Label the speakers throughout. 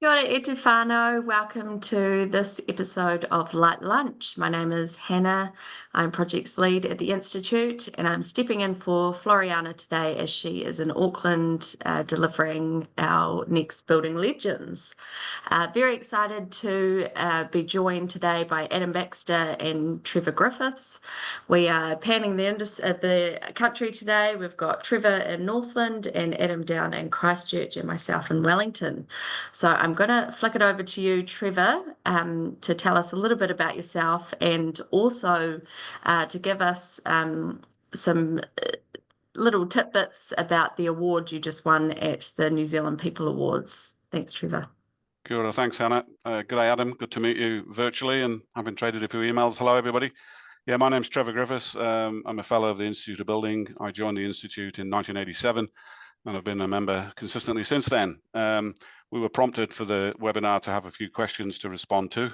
Speaker 1: Kia ora e te whānau. Welcome to this episode of Light Lunch. My name is Hannah. I'm projects lead at the Institute, and I'm stepping in for Floriana today as she is in Auckland delivering our next Building Legends. Very excited to be joined today by Adam Baxter and Trevor Griffiths. We are panning the country today. We've got Trevor in Northland and Adam down in Christchurch and myself in Wellington. So I'm going to flick it over to you, Trevor, to tell us a little bit about yourself and also to give us some little tidbits about the award you just won at the New Zealand People Awards. Thanks, Trevor.
Speaker 2: Kia ora, thanks, Hannah. Good day, Adam. Good to meet you virtually, and having traded a few emails. Hello, everybody. Yeah, my name's Trevor Griffiths. I'm a fellow of the Institute of Building. I joined the Institute in 1987, and I've been a member consistently since then. We were prompted for the webinar to have a few questions to respond to.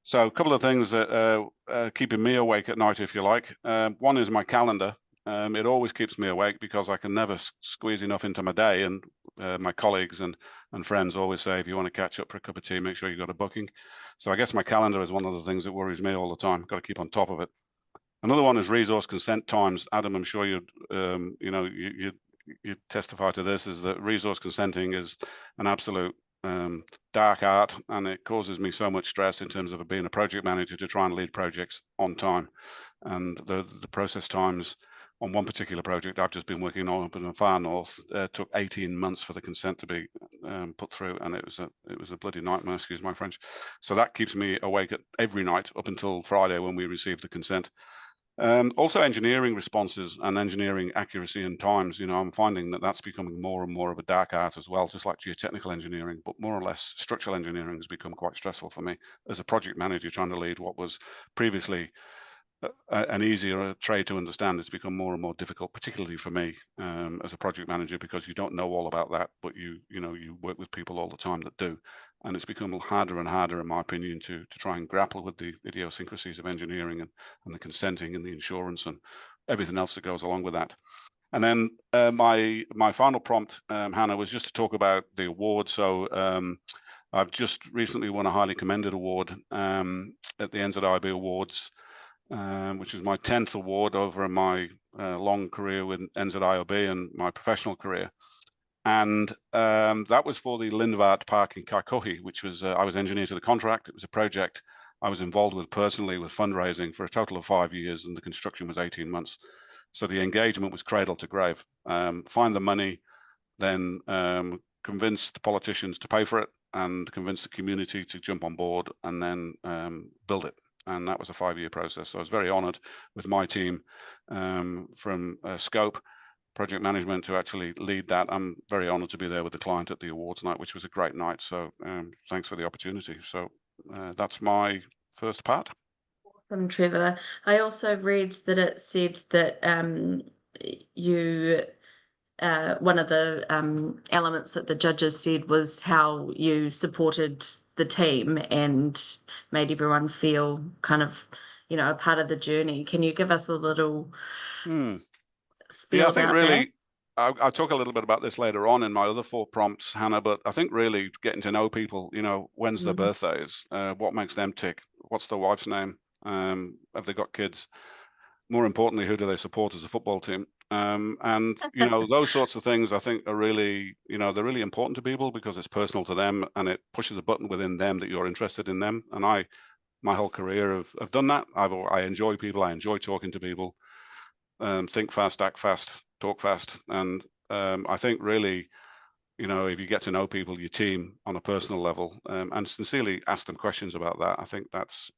Speaker 2: So a couple of things that are keeping me awake at night, if you like. One is my calendar. It always keeps me awake because I can never squeeze enough into my day, and my colleagues and friends always say, if you want to catch up for a cup of tea, make sure you've got a booking. So I guess my calendar is one of the things that worries me all the time. Got to keep on top of it. Another one is resource consent times. Adam, I'm sure you testify to this, is that resource consenting is an absolute dark art, and it causes me so much stress in terms of being a project manager to try and lead projects on time. And the process times on one particular project I've just been working on up in the far north took 18 months for the consent to be put through, and it was a bloody nightmare, excuse my French. So that keeps me awake every night up until Friday when we receive the consent. Also engineering responses and engineering accuracy and times, I'm finding that that's becoming more and more of a dark art as well, just like geotechnical engineering, but more or less structural engineering has become quite stressful for me as a project manager trying to lead what was previously an easier trade to understand. It's become more and more difficult, particularly for me as a project manager, because you don't know all about that, but you work with people all the time that do, and it's become harder and harder, in my opinion, to try and grapple with the idiosyncrasies of engineering and the consenting and the insurance and everything else that goes along with that. And then my final prompt, Hannah, was just to talk about the award. So I've just recently won a highly commended award at the NZIB Awards, which is my 10th award over my long career with NZIOB and my professional career. And that was for the Lindvaart Park in Kaikohe, which was, I was engineer to the contract. It was a project I was involved with personally with fundraising for a total of 5 years, and the construction was 18 months. So the engagement was cradle to grave. Find the money, then convince the politicians to pay for it, and convince the community to jump on board, and then build it. And that was a 5-year process. So I was very honored with my team from scope, project management, to actually lead that. I'm very honored to be there with the client at the awards night, which was a great night. So thanks for the opportunity. So that's my first part.
Speaker 1: Awesome, Trevor. I also read that it said that you one of the elements that the judges said was how you supported the team and made everyone feel kind of, a part of the journey. Can you give us a little spiel
Speaker 2: I think
Speaker 1: about
Speaker 2: really, I'll talk a little bit about this later on in my other 4 prompts, Hannah, but I think really getting to know people, when's their birthdays, what makes them tick, what's their wife's name, have they got kids? More importantly, who do they support as a football team? And those sorts of things I think are really, they're really important to people because it's personal to them and it pushes a button within them that you're interested in them. And my whole career have done that. I enjoy people. I enjoy talking to people. Think fast, act fast, talk fast. And I think really, if you get to know people, your team on a personal level, and sincerely ask them questions about that, I think that's,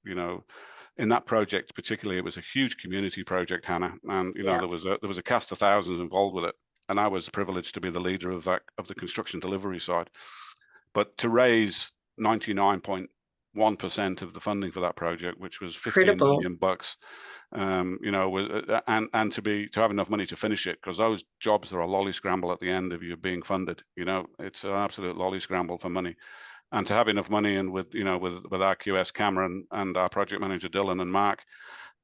Speaker 2: in that project particularly, it was a huge community project, Hannah, and there was a cast of thousands involved with it, and I was privileged to be the leader of the construction delivery side. But to raise 99.1% of the funding for that project, which was $15 million, and to have enough money to finish it, because those jobs are a lolly scramble at the end of you being funded. It's an absolute lolly scramble for money. And to have enough money, and with our QS Cameron and our project manager Dylan and Mark,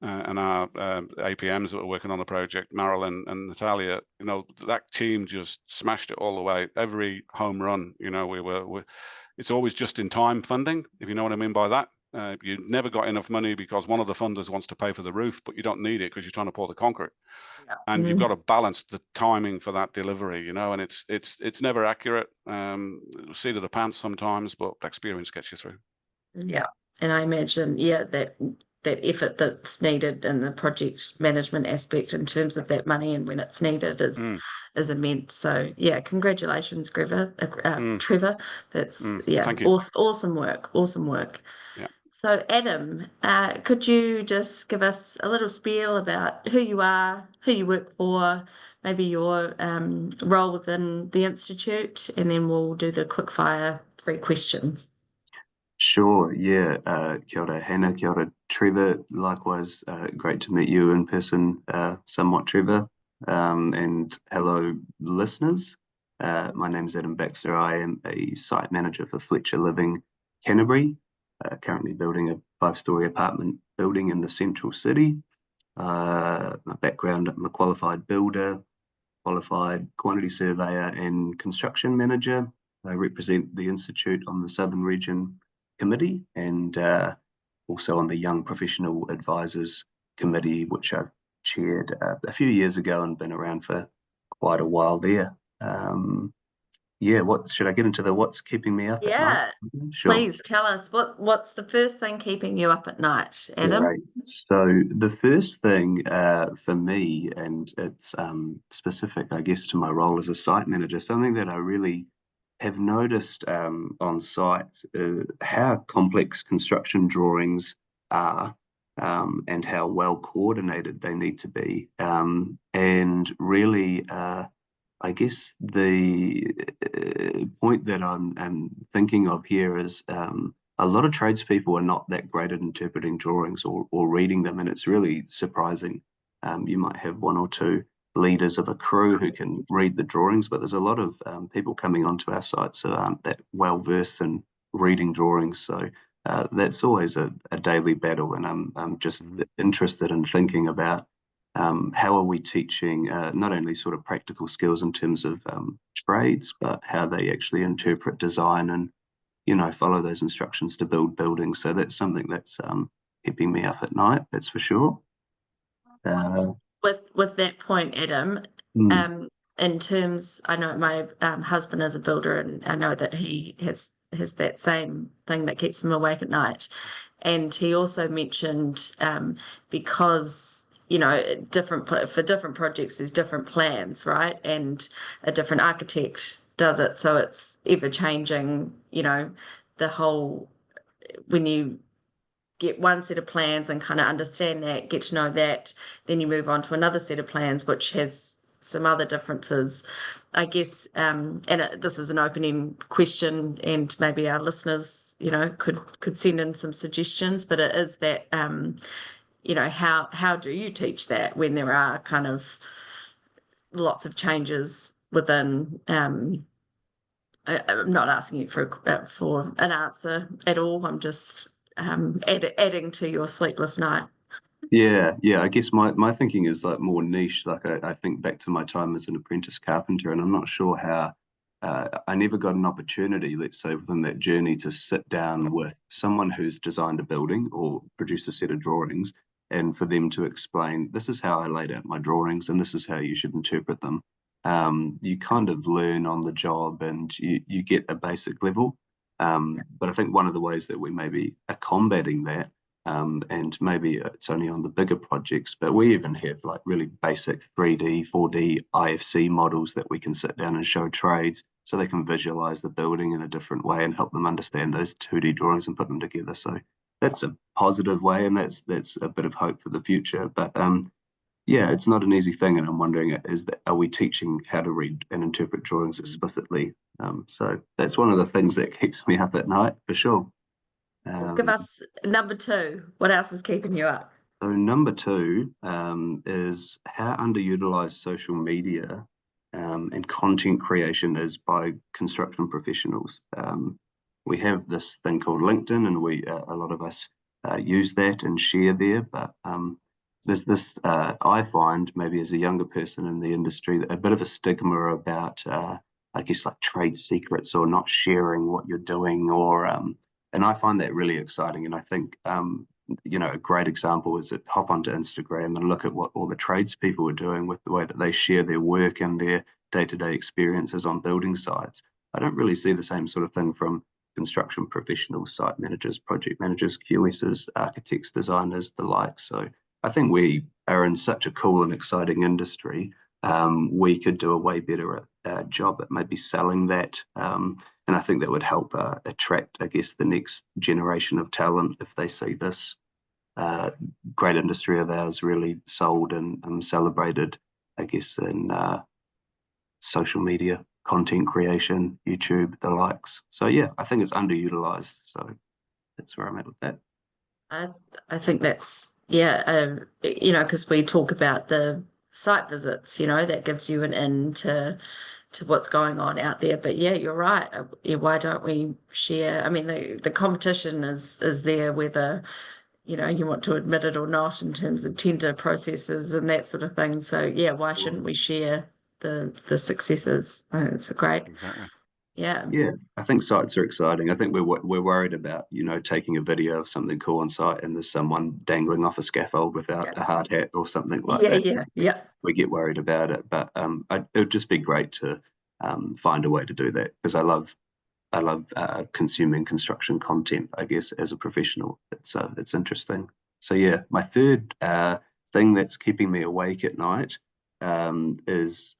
Speaker 2: and our APMs that were working on the project, Marilyn and Natalia, that team just smashed it all the way. Every home run, it's always just in time funding, if you know what I mean by that. You never got enough money because one of the funders wants to pay for the roof, but you don't need it because you're trying to pour the concrete.
Speaker 1: Yeah.
Speaker 2: And you've got to balance the timing for that delivery, and it's never accurate. Seat of the pants sometimes, but experience gets you through.
Speaker 1: Yeah, and I imagine, that effort that's needed in the project management aspect in terms of that money and when it's needed is immense. So yeah, congratulations, Trevor. That's
Speaker 2: Thank you.
Speaker 1: awesome work. Awesome work.
Speaker 2: Yeah.
Speaker 1: So Adam, could you just give us a little spiel about who you are, who you work for, maybe your role within the Institute, and then we'll do the quickfire 3 questions.
Speaker 3: Sure, yeah. Kia ora, Hannah, kia ora, Trevor. Likewise, great to meet you in person, somewhat, Trevor. And hello, listeners. My name is Adam Baxter. I am a site manager for Fletcher Living Canterbury, currently building a 5-story apartment building in the central city. My background, I'm a qualified builder, qualified quantity surveyor and construction manager. I represent the Institute on the Southern Region Committee and also on the Young Professional Advisors Committee, which I've chaired a few years ago and been around for quite a while there. What should I get into what's keeping me up at night? Sure.
Speaker 1: Please tell us what's the first thing keeping you up at night, Adam?
Speaker 3: Right. So the first thing for me, and it's specific, I guess, to my role as a site manager, something that I really have noticed on site, how complex construction drawings are and how well coordinated they need to be. And really, I guess the point that I'm thinking of here is a lot of tradespeople are not that great at interpreting drawings or reading them, and it's really surprising. You might have 1 or 2 leaders of a crew who can read the drawings, but there's a lot of people coming onto our sites who aren't that well versed in reading drawings. So that's always a daily battle, and I'm just interested in thinking about how are we teaching not only sort of practical skills in terms of trades, but how they actually interpret design and follow those instructions to build buildings. So that's something that's keeping me up at night, that's for sure.
Speaker 1: With that point, Adam, in terms, I know my husband is a builder, and I know that he has that same thing that keeps him awake at night. And he also mentioned because for different projects, there's different plans, right? And a different architect does it, so it's ever changing. The whole, when you get one set of plans and kind of understand that, get to know that, then you move on to another set of plans, which has some other differences, I guess. This is an open-end question, and maybe our listeners, could send in some suggestions. But it is that, how do you teach that when there are kind of lots of changes within? I'm not asking you for an answer at all. I'm just adding to your sleepless night.
Speaker 3: Yeah. I guess my thinking is like more niche. Like I think back to my time as an apprentice carpenter, and I'm not sure how I never got an opportunity, let's say, within that journey to sit down with someone who's designed a building or produced a set of drawings, and for them to explain, this is how I laid out my drawings and this is how you should interpret them. You kind of learn on the job and you get a basic level. But I think one of the ways that we maybe are combating that, and maybe it's only on the bigger projects, but we even have like really basic 3D, 4D, IFC models that we can sit down and show trades so they can visualize the building in a different way and help them understand those 2D drawings and put them together. So that's a positive way, and that's a bit of hope for the future. But yeah, it's not an easy thing, and I'm wondering, are we teaching how to read and interpret drawings explicitly? So that's one of the things that keeps me up at night, for sure.
Speaker 1: Give us number 2. What else is keeping you up?
Speaker 3: So number 2 is how underutilized social media and content creation is by construction professionals. We have this thing called LinkedIn, and a lot of us use that and share there, but there's this, I find maybe as a younger person in the industry, a bit of a stigma about, I guess, like trade secrets or not sharing what you're doing, or and I find that really exciting. And I think, a great example is that hop onto Instagram and look at what all the tradespeople are doing with the way that they share their work and their day-to-day experiences on building sites. I don't really see the same sort of thing from construction professionals, site managers, project managers, QSs, architects, designers, the like. So I think we are in such a cool and exciting industry. We could do a way better job at maybe selling that. And I think that would help attract, I guess, the next generation of talent if they see this great industry of ours really sold and celebrated, I guess, in social media, content creation, YouTube, the likes. So yeah, I think it's underutilized. So that's where I'm at with that.
Speaker 1: I think that's, because we talk about the site visits, that gives you an in to what's going on out there. But yeah, you're right. Why don't we share? I mean, the competition is there, whether you want to admit it or not, in terms of tender processes and that sort of thing. So yeah, why shouldn't we share the successes? It's a great,
Speaker 2: Exactly.
Speaker 1: yeah.
Speaker 3: Yeah, I think sites are exciting. I think we're worried about, taking a video of something cool on site and there's someone dangling off a scaffold without a hard hat or something like that.
Speaker 1: Yeah.
Speaker 3: We get worried about it, but it would just be great to find a way to do that, because I love consuming construction content, I guess, as a professional. It's interesting. So yeah, my third thing that's keeping me awake at night is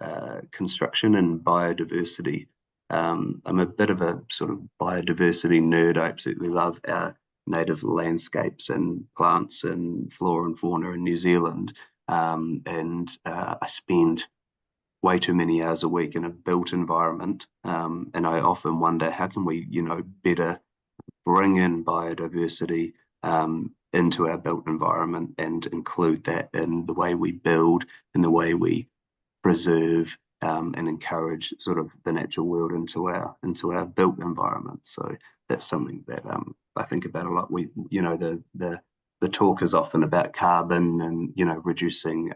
Speaker 3: construction and biodiversity. I'm a bit of a sort of biodiversity nerd. I absolutely love our native landscapes and plants and flora and fauna in New Zealand. And I spend way too many hours a week in a built environment. And I often wonder, how can we, better bring in biodiversity into our built environment and include that in the way we build, in the way we preserve and encourage sort of the natural world into our built environment. So that's something that I think about a lot. The talk is often about carbon and reducing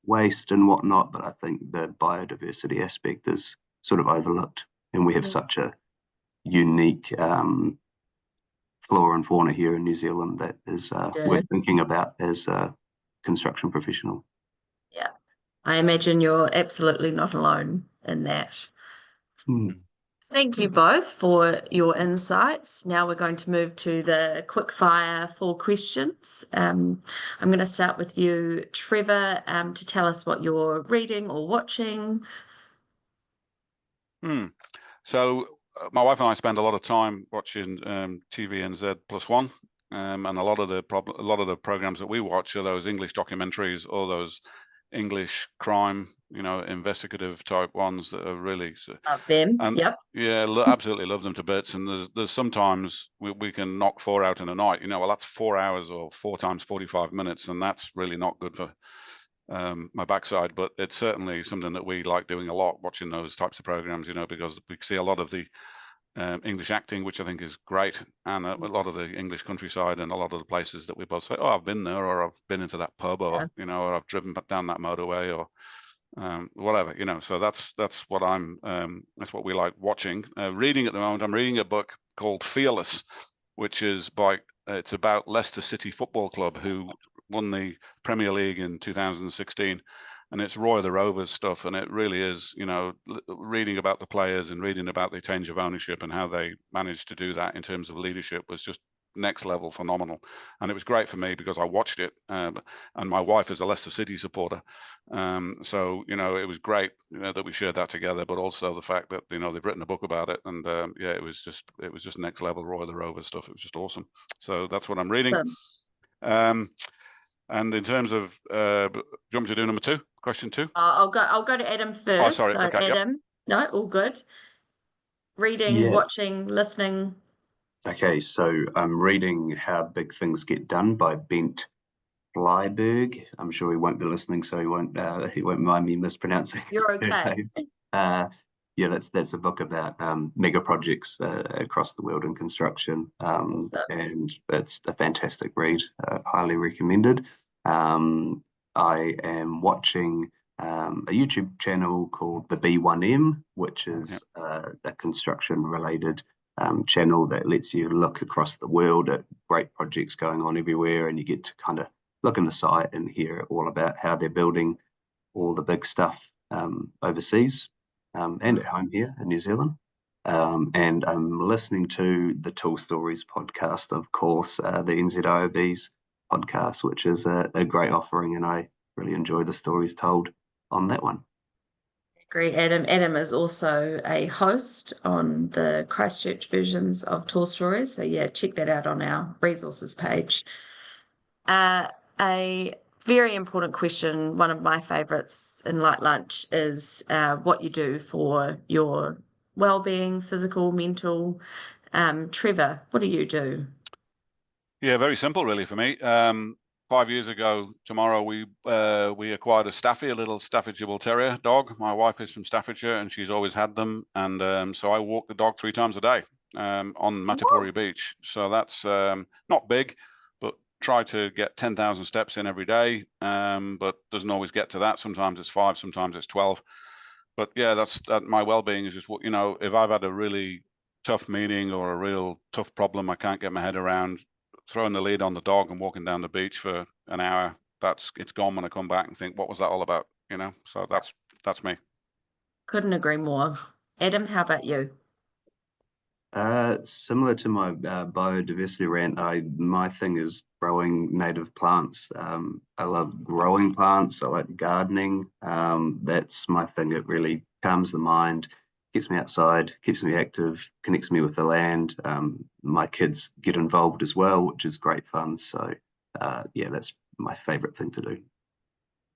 Speaker 3: waste and whatnot, but I think the biodiversity aspect is sort of overlooked, and we have such a unique flora and fauna here in New Zealand that is worth thinking about as a construction professional.
Speaker 1: Yeah, I imagine you're absolutely not alone in that. Thank you both for your insights. Now we're going to move to the quick fire 4 questions. I'm going to start with you, Trevor, to tell us what you're reading or watching.
Speaker 2: So my wife and I spend a lot of time watching TVNZ +1, and a lot of the programs that we watch are those English documentaries or those English crime, investigative type ones that are really
Speaker 1: Love them. Yep.
Speaker 2: Yeah, absolutely love them to bits. And there's sometimes we can knock 4 out in a night. Well, that's 4 hours or 4 times 45 minutes, and that's really not good for my backside. But it's certainly something that we like doing a lot, watching those types of programs. Because we see a lot of the English acting, which I think is great, and a lot of the English countryside and a lot of the places that we both say, oh, I've been there, or I've been into that pub, or or I've driven down that motorway, or whatever. So that's what that's what we like watching. Reading at the moment, I'm reading a book called Fearless, which is it's about Leicester City Football Club, who won the Premier League in 2016. And it's Roy the Rovers stuff, and it really is, reading about the players and reading about the change of ownership and how they managed to do that in terms of leadership was just next level phenomenal. And it was great for me because I watched it, and my wife is a Leicester City supporter, so it was great that we shared that together. But also the fact that they've written a book about it, and it was just next level Roy the Rovers stuff. It was just awesome. So that's what I'm reading. And in terms of, do you want me to do number 2? Question 2?
Speaker 1: I'll go to Adam first.
Speaker 2: Oh, sorry.
Speaker 1: So
Speaker 2: Okay,
Speaker 1: Adam, no, all good. Reading, watching, listening.
Speaker 3: Okay, so I'm reading How Big Things Get Done by Bent Flyberg. I'm sure he won't be listening, so he won't mind me mispronouncing.
Speaker 1: You're okay.
Speaker 3: That's a book about mega projects across the world in construction, and it's a fantastic read, highly recommended. I am watching a YouTube channel called the B1M, which is a construction-related channel that lets you look across the world at great projects going on everywhere, and you get to kind of look in the site and hear all about how they're building all the big stuff overseas and at home here in New Zealand. And I'm listening to the Tool Stories podcast, of course, the NZIOB's podcast, which is a great offering, and I really enjoy the stories told on that one.
Speaker 1: Great, Adam. Adam is also a host on the Christchurch versions of Tool Stories. So yeah, check that out on our resources page. A very important question, one of my favorites in Light Lunch, is what you do for your well-being, physical, mental. Trevor, what do you do?
Speaker 2: Yeah, very simple, really, for me. 5 years ago tomorrow, we acquired a Staffy, a little Staffordshire Bull Terrier dog. My wife is from Staffordshire, and she's always had them. And so I walk the dog 3 times a day on Matapori Beach. So that's not big, but try to get 10,000 steps in every day. But doesn't always get to that. Sometimes it's 5, sometimes it's 12. But yeah, that's my well-being is just what, you know, if I've had a really tough meeting or a real tough problem I can't get my head around, throwing the lead on the dog and walking down the beach for an hour, it's gone when I come back and think, what was that all about? You know, so that's me.
Speaker 1: Couldn't agree more. Adam, how about you?
Speaker 3: Similar to my biodiversity rant, my thing is growing native plants. I love growing plants. I like gardening. That's my thing. It really calms the mind, gets me outside, keeps me active, connects me with the land. My kids get involved as well, which is great fun. So yeah, that's my favorite thing to do.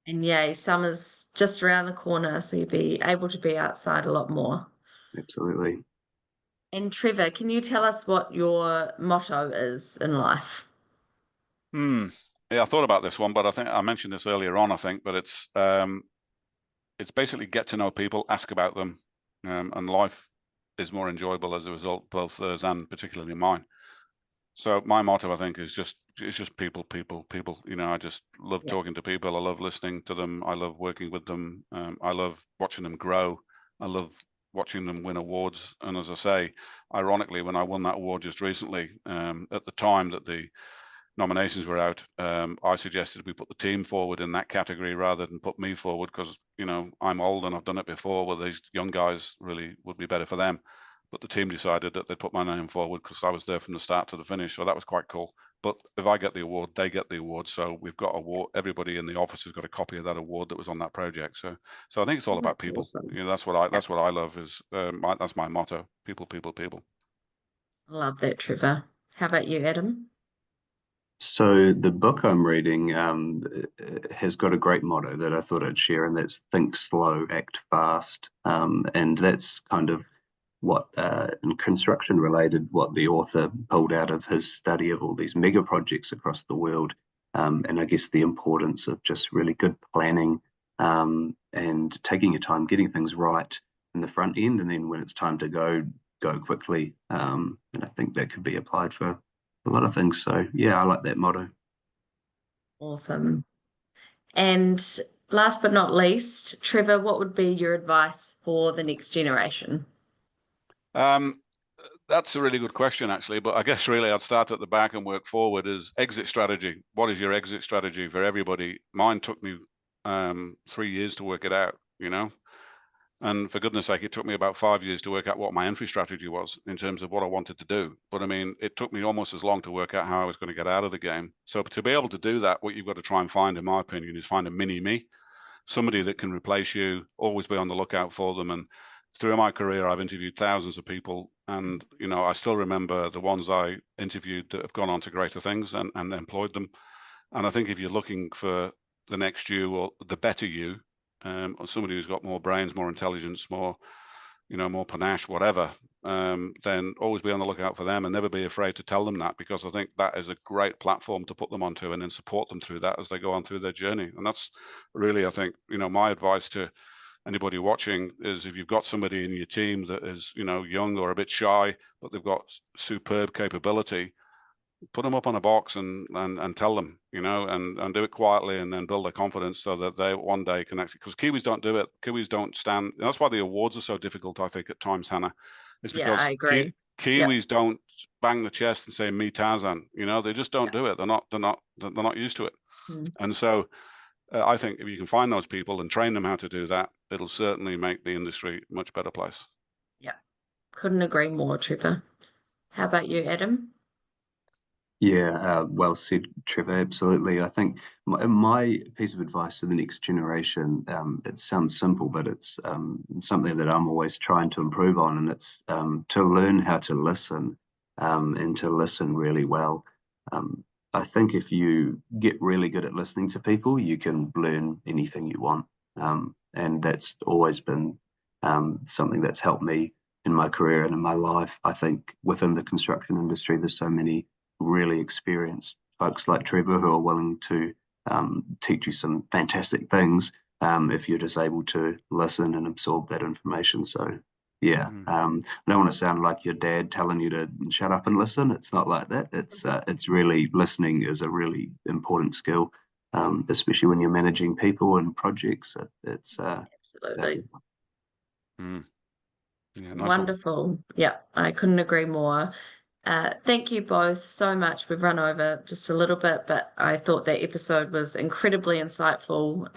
Speaker 1: And yay, summer's just around the corner, so you'll be able to be outside a lot more.
Speaker 3: Absolutely.
Speaker 1: And Trevor, can you tell us what your motto is in life?
Speaker 2: Yeah, I thought about this one, but I think I mentioned this earlier on, but it's basically get to know people, ask about them, and life is more enjoyable as a result, both theirs and particularly mine. So my motto, I think, is just people. You know, I just love talking to people. I love listening to them. I love working with them. I love watching them grow. I love watching them win awards. And as I say, ironically, when I won that award just recently, at the time that the nominations were out, I suggested we put the team forward in that category rather than put me forward because, you know, I'm old and I've done it before. Well, these young guys really would be better for them. But the team decided that they'd put my name forward because I was there from the start to the finish. So that was quite cool. But if I get the award, they get the award. So we've got award. Everybody in the office has got a copy of that award that was on that project. So I think it's all about people.
Speaker 1: Awesome.
Speaker 2: You know, that's what I love is that's my motto. People.
Speaker 1: I love that, Trevor. How about you, Adam?
Speaker 3: So the book I'm reading has got a great motto that I thought I'd share, and that's think slow, act fast. And that's kind of what, in construction related, what the author pulled out of his study of all these mega projects across the world. And I guess the importance of just really good planning and taking your time, getting things right in the front end. And then when it's time to go quickly. And I think that could be applied for a lot of things. So yeah, I like that motto.
Speaker 1: Awesome. And last but not least, Trevor, what would be your advice for the next generation?
Speaker 2: That's a really good question, actually. But I guess really I'd start at the back and work forward. Is exit strategy. What is your exit strategy for everybody? Mine took me 3 years to work it out, you know. And for goodness sake, it took me about 5 years to work out what my entry strategy was in terms of what I wanted to do. But I mean, it took me almost as long to work out how I was going to get out of the game. So to be able to do that, what you've got to try and find, in my opinion, is find a mini me, somebody that can replace you, always be on the lookout for them. And through my career, I've interviewed thousands of people. And, you know, I still remember the ones I interviewed that have gone on to greater things and employed them. And I think if you're looking for the next you or the better you, or somebody who's got more brains, more intelligence, more, you know, more panache, whatever, then always be on the lookout for them and never be afraid to tell them that, because I think that is a great platform to put them onto and then support them through that as they go on through their journey. And that's really, I think, you know, my advice to anybody watching is if you've got somebody in your team that is, you know, young or a bit shy, but they've got superb capability, put them up on a box and tell them, and do it quietly, and then build their confidence so that they one day can actually, because Kiwis don't do it. Kiwis don't stand. That's why the awards are so difficult, I think, at times, Hannah. It's
Speaker 1: Yeah, I
Speaker 2: because
Speaker 1: agree.
Speaker 2: Kiwis don't bang the chest and say "me Tarzan." They just don't do it. They're not used to it. And so I think if you can find those people and train them how to do that, it'll certainly make the industry a much better place.
Speaker 1: Yeah, couldn't agree more, Trevor. How about you, Adam?
Speaker 3: Yeah, well said, Trevor. Absolutely. I think my piece of advice to the next generation, it sounds simple, but it's something that I'm always trying to improve on, and it's to learn how to listen, and to listen really well. I think if you get really good at listening to people, you can learn anything you want. And that's always been something that's helped me in my career and in my life. I think within the construction industry, there's so many really experienced folks like Trevor who are willing to teach you some fantastic things if you're just able to listen and absorb that information. So yeah, I don't want to sound like your dad telling you to shut up and listen. It's not like that. It's really, listening is a really important skill, especially when you're managing people and projects. It's
Speaker 1: Absolutely.
Speaker 2: Yeah, nice
Speaker 1: Wonderful.
Speaker 2: one.
Speaker 1: Yeah, I couldn't agree more. Thank you both so much. We've run over just a little bit, but I thought that episode was incredibly insightful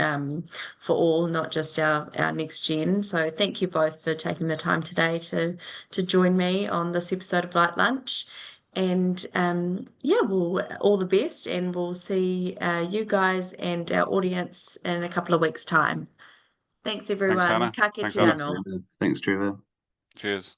Speaker 1: for all, not just our next gen. So thank you both for taking the time today to join me on this episode of Light Lunch. And yeah, we'll all the best, and we'll see you guys and our audience in a couple of weeks' time. Thanks, everyone.
Speaker 2: Hannah.
Speaker 1: Ka
Speaker 2: Thanks,
Speaker 1: kite
Speaker 2: Hannah.
Speaker 1: anō.
Speaker 3: Thanks, Trevor.
Speaker 2: Cheers.